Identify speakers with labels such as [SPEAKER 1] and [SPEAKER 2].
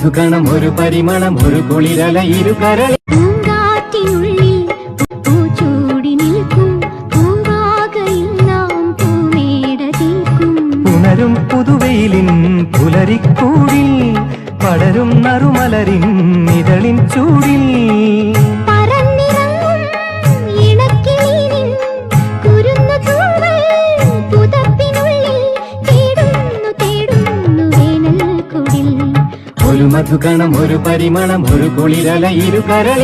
[SPEAKER 1] മധുകണം ഒരു പരിമളം ഒരു കുളിരല ഇരുകരളി
[SPEAKER 2] ഉണരും പുതുവെയിലിൻ പുലരിക്കൂടിൽ പടരും നറുമലരിൻ ഇതളിൻ ചൂടിൽ
[SPEAKER 1] ഒരു മധുകണം ഒരു പരിമളം ഒരു കുളിരല ഇരുകരളി